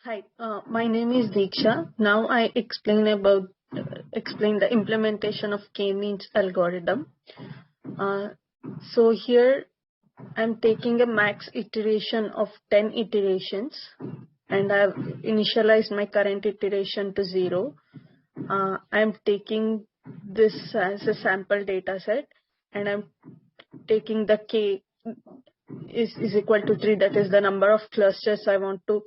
Hi, my name is Diksha. Now I explain the implementation of k-means algorithm. So here I'm taking a max iteration of 10 iterations, and I've initialized my current iteration to 0. I'm taking this as a sample data set, and I'm taking the k is equal to 3, that is the number of clusters I want to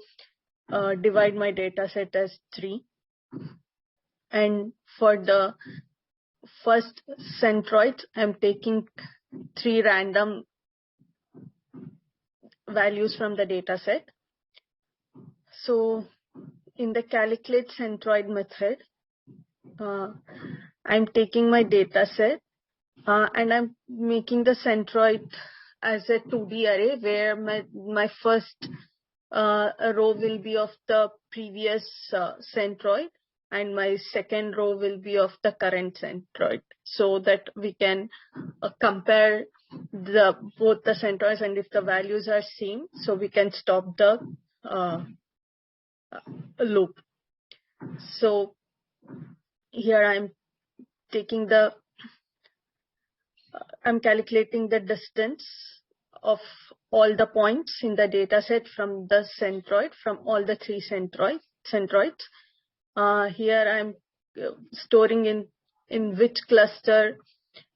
divide my data set as 3. And for the first centroid, I'm taking 3 random values from the data set. So in the calculate centroid method, I'm taking my data set and I'm making the centroid as a 2D array where my first row will be of the previous centroid and my second row will be of the current centroid, so that we can compare both the centroids, and if the values are same, so we can stop the loop. So here I'm calculating the distance of all the points in the data set from the centroid, from all the 3 centroids. Here I'm storing in which cluster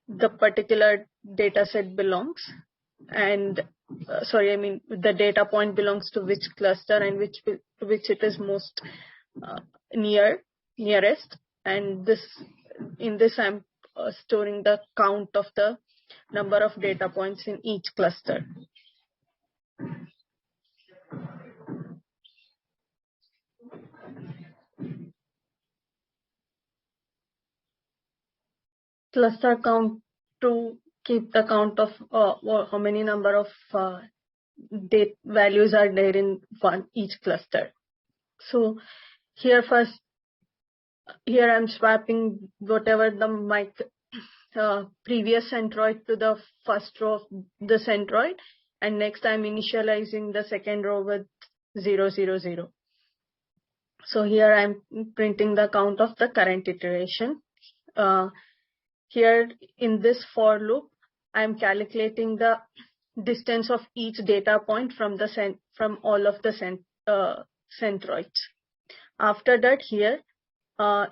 the particular data set belongs, and the data point belongs to which cluster and to which it is most nearest. And in this I'm storing the count of the number of data points in each cluster. Cluster count to keep the count of how many number of date values are there in each cluster. So here I'm swapping whatever my previous centroid to the first row of the centroid, and next I'm initializing the second row with 0, 0, 0. So here I'm printing the count of the current iteration. Here in this for loop, I'm calculating the distance of each data point from all of the centroids. After that, here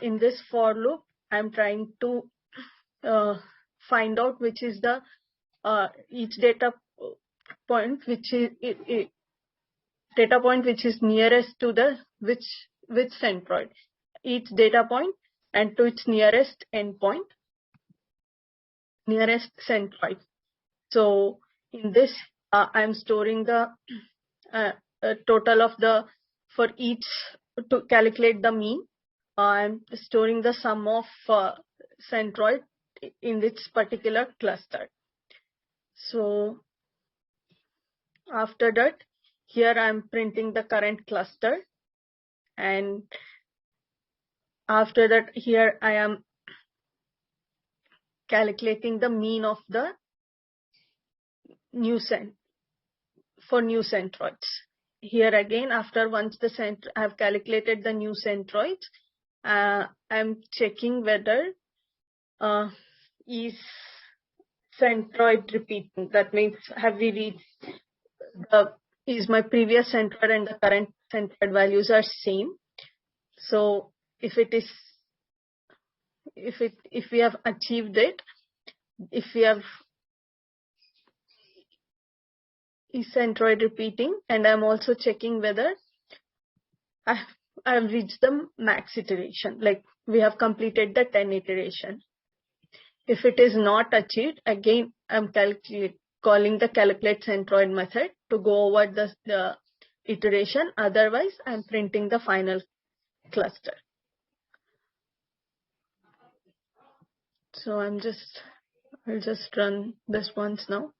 in this for loop, I'm trying to find out which is the each data point which is nearest to the which centroid, each data point and to its nearest endpoint, nearest centroid. So in this, I'm storing the total of for each, to calculate the mean, I'm storing the sum of centroid in this particular cluster. So after that, here I'm printing the current cluster, and after that, here I am calculating the mean of the new centroids. Here again, once I have calculated the new centroids, I'm checking whether is centroid repeating. That means have we reached is my previous centroid and the current centroid values are same. So if we have achieved it, if we have is centroid repeating, and I'm also checking whether I've reached the max iteration, like we have completed the 10 iteration. If it is not achieved, again I'm calling the calculate centroid method to go over the iteration. Otherwise, I'm printing the final cluster. So I'll just run this once now.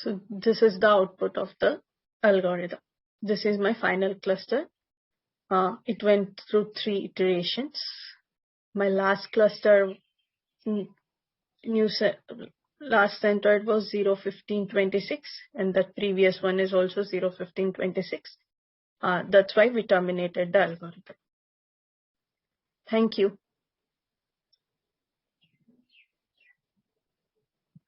So this is the output of the algorithm. This is my final cluster. It went through 3 iterations. my last cluster last centered was 0.1526, and that previous one is also 0.1526. That's why we terminated the algorithm. Thank you.